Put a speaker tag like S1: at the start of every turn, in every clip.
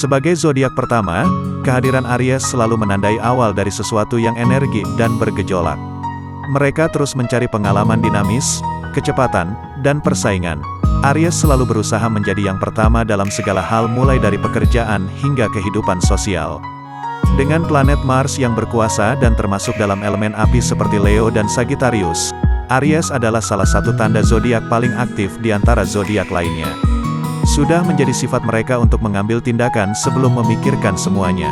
S1: Sebagai zodiak pertama, kehadiran Aries selalu menandai awal dari sesuatu yang energi dan bergejolak. Mereka terus mencari pengalaman dinamis, kecepatan, dan persaingan. Aries selalu berusaha menjadi yang pertama dalam segala hal mulai dari pekerjaan hingga kehidupan sosial. Dengan planet Mars yang berkuasa dan termasuk dalam elemen api seperti Leo dan Sagittarius, Aries adalah salah satu tanda zodiak paling aktif di antara zodiak lainnya. Sudah menjadi sifat mereka untuk mengambil tindakan sebelum memikirkan semuanya.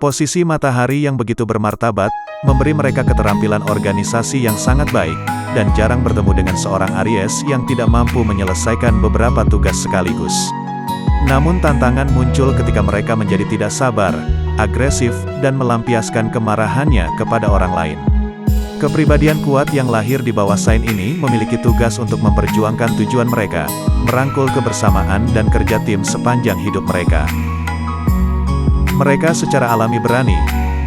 S1: Posisi matahari yang begitu bermartabat, memberi mereka keterampilan organisasi yang sangat baik, dan jarang bertemu dengan seorang Aries yang tidak mampu menyelesaikan beberapa tugas sekaligus. Namun tantangan muncul ketika mereka menjadi tidak sabar, agresif, dan melampiaskan kemarahannya kepada orang lain. Kepribadian kuat yang lahir di bawah sign ini memiliki tugas untuk memperjuangkan tujuan mereka, merangkul kebersamaan dan kerja tim sepanjang hidup mereka. Mereka secara alami berani,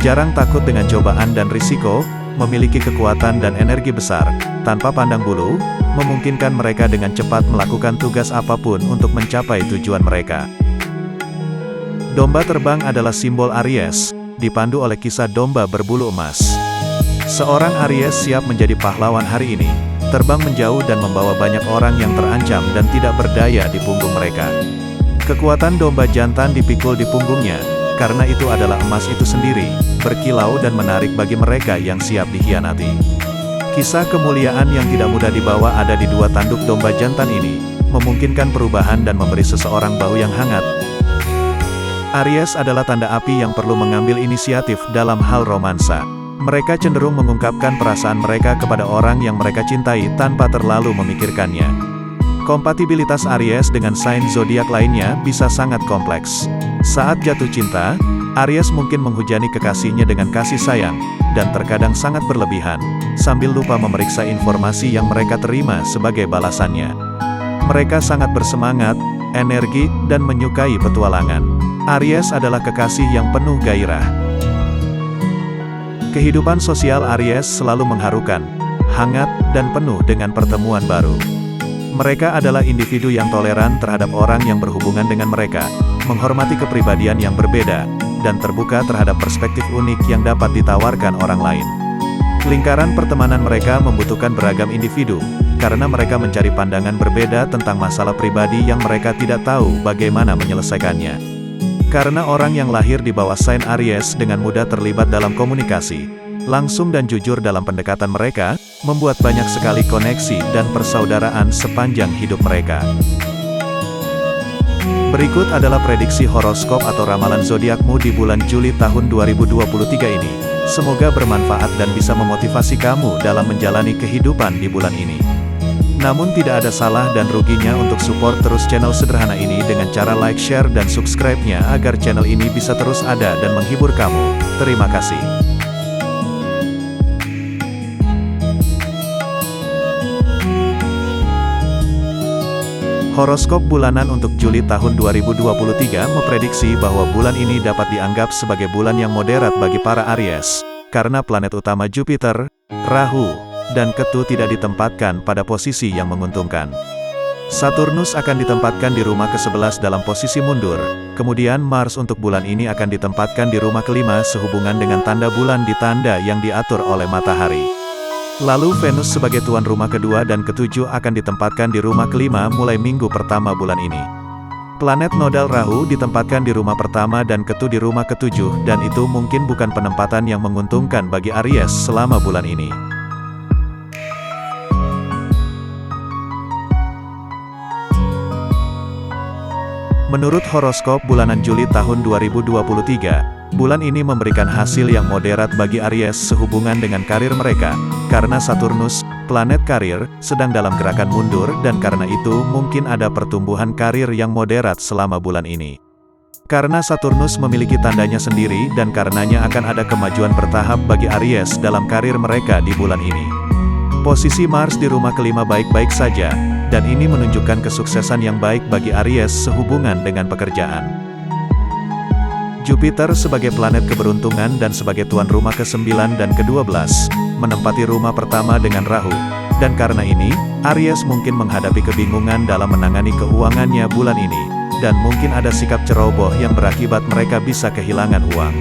S1: jarang takut dengan cobaan dan risiko, memiliki kekuatan dan energi besar, tanpa pandang bulu, memungkinkan mereka dengan cepat melakukan tugas apapun untuk mencapai tujuan mereka. Domba terbang adalah simbol Aries, dipandu oleh kisah domba berbulu emas. Seorang Aries siap menjadi pahlawan hari ini, terbang menjauh dan membawa banyak orang yang terancam dan tidak berdaya di punggung mereka. Kekuatan domba jantan dipikul di punggungnya, karena itu adalah emas itu sendiri, berkilau dan menarik bagi mereka yang siap dikhianati. Kisah kemuliaan yang tidak mudah dibawa ada di dua tanduk domba jantan ini, memungkinkan perubahan dan memberi seseorang bau yang hangat. Aries adalah tanda api yang perlu mengambil inisiatif dalam hal romansa. Mereka cenderung mengungkapkan perasaan mereka kepada orang yang mereka cintai tanpa terlalu memikirkannya. Kompatibilitas Aries dengan sign zodiak lainnya bisa sangat kompleks. Saat jatuh cinta, Aries mungkin menghujani kekasihnya dengan kasih sayang, dan terkadang sangat berlebihan, sambil lupa memeriksa informasi yang mereka terima sebagai balasannya. Mereka sangat bersemangat, energi, dan menyukai petualangan. Aries adalah kekasih yang penuh gairah. Kehidupan sosial Aries selalu mengharukan, hangat, dan penuh dengan pertemuan baru. Mereka adalah individu yang toleran terhadap orang yang berhubungan dengan mereka, menghormati kepribadian yang berbeda, dan terbuka terhadap perspektif unik yang dapat ditawarkan orang lain. Lingkaran pertemanan mereka membutuhkan beragam individu, karena mereka mencari pandangan berbeda tentang masalah pribadi yang mereka tidak tahu bagaimana menyelesaikannya. Karena orang yang lahir di bawah sign Aries dengan mudah terlibat dalam komunikasi, langsung dan jujur dalam pendekatan mereka, membuat banyak sekali koneksi dan persaudaraan sepanjang hidup mereka. Berikut adalah prediksi horoskop atau ramalan zodiakmu di bulan Juli tahun 2023 ini. Semoga bermanfaat dan bisa memotivasi kamu dalam menjalani kehidupan di bulan ini. Namun tidak ada salah dan ruginya untuk support terus channel sederhana ini dengan cara like, share, dan subscribe-nya agar channel ini bisa terus ada dan menghibur kamu. Terima kasih. Horoskop bulanan untuk Juli tahun 2023 memprediksi bahwa bulan ini dapat dianggap sebagai bulan yang moderat bagi para Aries, karena planet utama Jupiter, Rahu, dan Ketu tidak ditempatkan pada posisi yang menguntungkan. Saturnus akan ditempatkan di rumah ke-11 dalam posisi mundur, kemudian Mars untuk bulan ini akan ditempatkan di rumah ke-5 sehubungan dengan tanda bulan di tanda yang diatur oleh matahari. Lalu Venus sebagai tuan rumah kedua dan ke-7 akan ditempatkan di rumah ke-5 mulai minggu pertama bulan ini. Planet nodal Rahu ditempatkan di rumah pertama dan Ketu di rumah ke-7, dan itu mungkin bukan penempatan yang menguntungkan bagi Aries selama bulan ini. Menurut horoskop bulanan Juli tahun 2023, bulan ini memberikan hasil yang moderat bagi Aries sehubungan dengan karir mereka, karena Saturnus, planet karir, sedang dalam gerakan mundur dan karena itu mungkin ada pertumbuhan karir yang moderat selama bulan ini. Karena Saturnus memiliki tandanya sendiri dan karenanya akan ada kemajuan bertahap bagi Aries dalam karir mereka di bulan ini. Posisi Mars di rumah ke-5 baik-baik saja, dan ini menunjukkan kesuksesan yang baik bagi Aries sehubungan dengan pekerjaan. Jupiter sebagai planet keberuntungan dan sebagai tuan rumah ke-9 dan ke-12, menempati rumah pertama dengan Rahu, dan karena ini, Aries mungkin menghadapi kebingungan dalam menangani keuangannya bulan ini. dan mungkin ada sikap ceroboh yang berakibat mereka bisa kehilangan uang.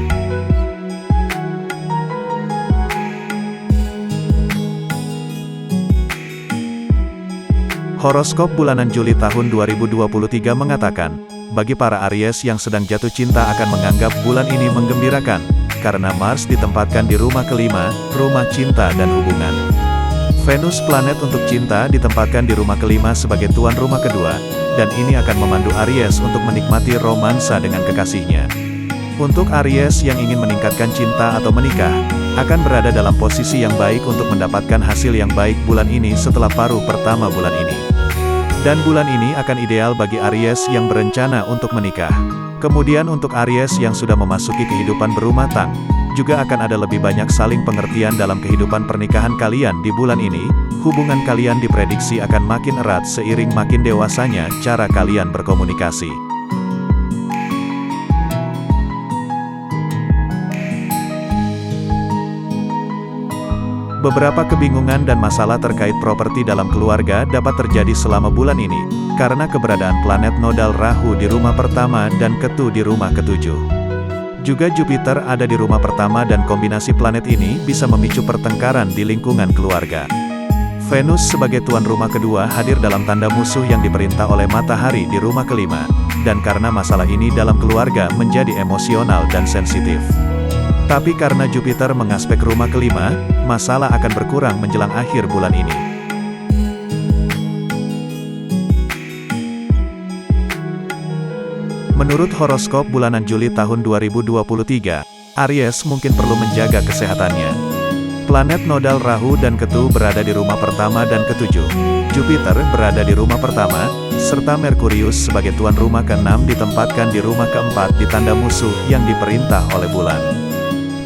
S1: Horoskop bulanan Juli tahun 2023 mengatakan, bagi para Aries yang sedang jatuh cinta akan menganggap bulan ini menggembirakan, karena Mars ditempatkan di rumah kelima, rumah cinta dan hubungan. Venus planet untuk cinta ditempatkan di rumah kelima sebagai tuan rumah kedua, dan ini akan memandu Aries untuk menikmati romansa dengan kekasihnya. Untuk Aries yang ingin meningkatkan cinta atau menikah, akan berada dalam posisi yang baik untuk mendapatkan hasil yang baik bulan ini setelah paruh pertama bulan ini. Dan bulan ini akan ideal bagi Aries yang berencana untuk menikah. Kemudian untuk Aries yang sudah memasuki kehidupan berumah tangga, juga akan ada lebih banyak saling pengertian dalam kehidupan pernikahan kalian di bulan ini. Hubungan kalian diprediksi akan makin erat seiring makin dewasanya cara kalian berkomunikasi. Beberapa kebingungan dan masalah terkait properti dalam keluarga dapat terjadi selama bulan ini, karena keberadaan planet nodal Rahu di rumah pertama dan Ketu di rumah ketujuh. Juga Jupiter ada di rumah pertama dan kombinasi planet ini bisa memicu pertengkaran di lingkungan keluarga. Venus sebagai tuan rumah kedua hadir dalam tanda musuh yang diperintah oleh matahari di rumah kelima, dan karena masalah ini dalam keluarga menjadi emosional dan sensitif. Tapi karena Jupiter mengaspek rumah kelima, masalah akan berkurang menjelang akhir bulan ini. Menurut horoskop bulanan Juli tahun 2023, Aries mungkin perlu menjaga kesehatannya. Planet nodal Rahu dan Ketu berada di rumah pertama dan ketujuh. Jupiter berada di rumah pertama, serta Merkurius sebagai tuan rumah ke-6 ditempatkan di rumah keempat di tanda musuh yang diperintah oleh bulan.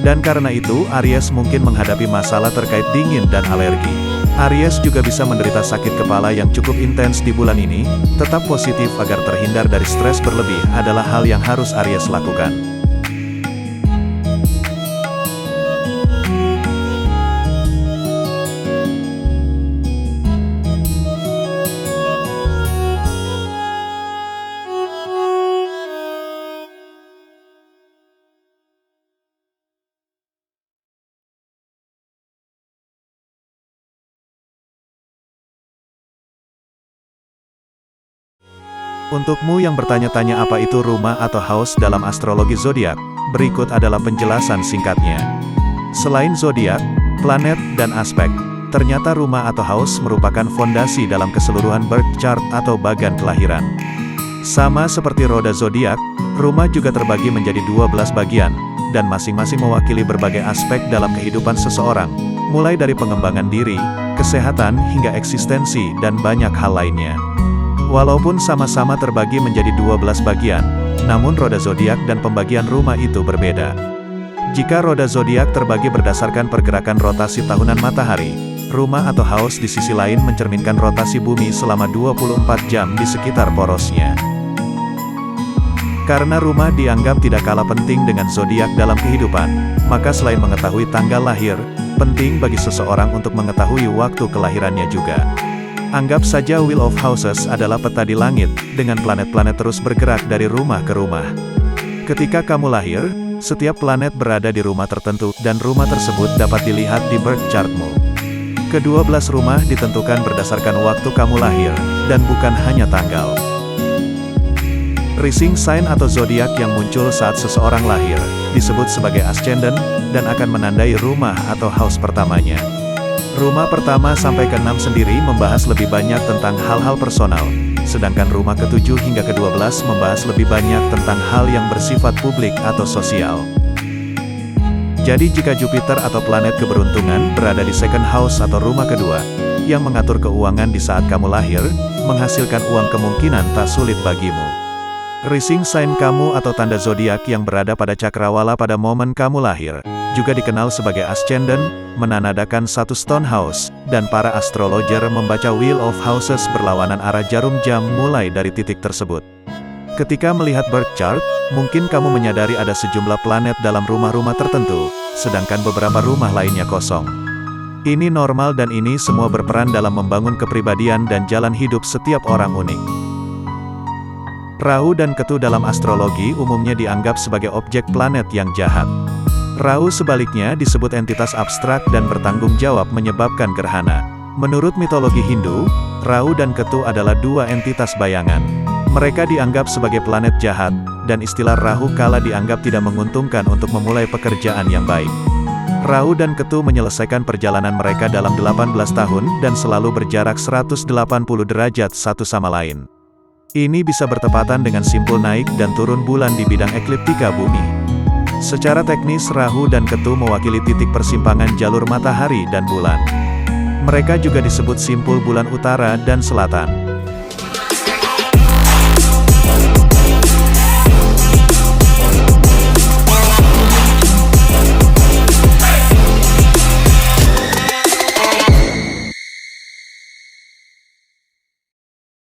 S1: Dan karena itu, Aries mungkin menghadapi masalah terkait dingin dan alergi. Aries juga bisa menderita sakit kepala yang cukup intens di bulan ini. Tetap positif agar terhindar dari stres berlebih adalah hal yang harus Aries lakukan. Untukmu yang bertanya-tanya apa itu rumah atau house dalam astrologi zodiak, berikut adalah penjelasan singkatnya. Selain zodiak, planet, dan aspek, ternyata rumah atau house merupakan fondasi dalam keseluruhan birth chart atau bagan kelahiran. Sama seperti roda zodiak, rumah juga terbagi menjadi 12 bagian, dan masing-masing mewakili berbagai aspek dalam kehidupan seseorang, mulai dari pengembangan diri, kesehatan, hingga eksistensi, dan banyak hal lainnya. Walaupun sama-sama terbagi menjadi 12 bagian, namun roda zodiak dan pembagian rumah itu berbeda. Jika roda zodiak terbagi berdasarkan pergerakan rotasi tahunan matahari, rumah atau house di sisi lain mencerminkan rotasi bumi selama 24 jam di sekitar porosnya. Karena rumah dianggap tidak kalah penting dengan zodiak dalam kehidupan, maka selain mengetahui tanggal lahir, penting bagi seseorang untuk mengetahui waktu kelahirannya juga. Anggap saja Wheel of Houses adalah peta di langit, dengan planet-planet terus bergerak dari rumah ke rumah. Ketika kamu lahir, setiap planet berada di rumah tertentu, dan rumah tersebut dapat dilihat di birth chartmu. Ke-12 rumah ditentukan berdasarkan waktu kamu lahir, dan bukan hanya tanggal. Rising sign atau zodiak yang muncul saat seseorang lahir, disebut sebagai ascendant, dan akan menandai rumah atau house pertamanya. Rumah pertama sampai ke-6 sendiri membahas lebih banyak tentang hal-hal personal, sedangkan rumah ke-7 hingga ke-12 membahas lebih banyak tentang hal yang bersifat publik atau sosial. Jadi jika Jupiter atau planet keberuntungan berada di second house atau rumah kedua, yang mengatur keuangan di saat kamu lahir, menghasilkan uang kemungkinan tak sulit bagimu. Rising sign kamu atau tanda zodiak yang berada pada cakrawala pada momen kamu lahir, juga dikenal sebagai ascendant, menandakan satu stone house, dan para astrologer membaca Wheel of Houses berlawanan arah jarum jam mulai dari titik tersebut. Ketika melihat birth chart, mungkin kamu menyadari ada sejumlah planet dalam rumah-rumah tertentu, sedangkan beberapa rumah lainnya kosong. Ini normal dan ini semua berperan dalam membangun kepribadian dan jalan hidup setiap orang unik. Rahu dan Ketu dalam astrologi umumnya dianggap sebagai objek planet yang jahat. Rahu sebaliknya disebut entitas abstrak dan bertanggung jawab menyebabkan gerhana. Menurut mitologi Hindu, Rahu dan Ketu adalah dua entitas bayangan. Mereka dianggap sebagai planet jahat, dan istilah Rahu kala dianggap tidak menguntungkan untuk memulai pekerjaan yang baik. Rahu dan Ketu menyelesaikan perjalanan mereka dalam 18 tahun dan selalu berjarak 180 derajat satu sama lain. Ini bisa bertepatan dengan simpul naik dan turun bulan di bidang ekliptika bumi. Secara teknis Rahu dan Ketu mewakili titik persimpangan jalur matahari dan bulan. Mereka juga disebut simpul bulan utara dan selatan.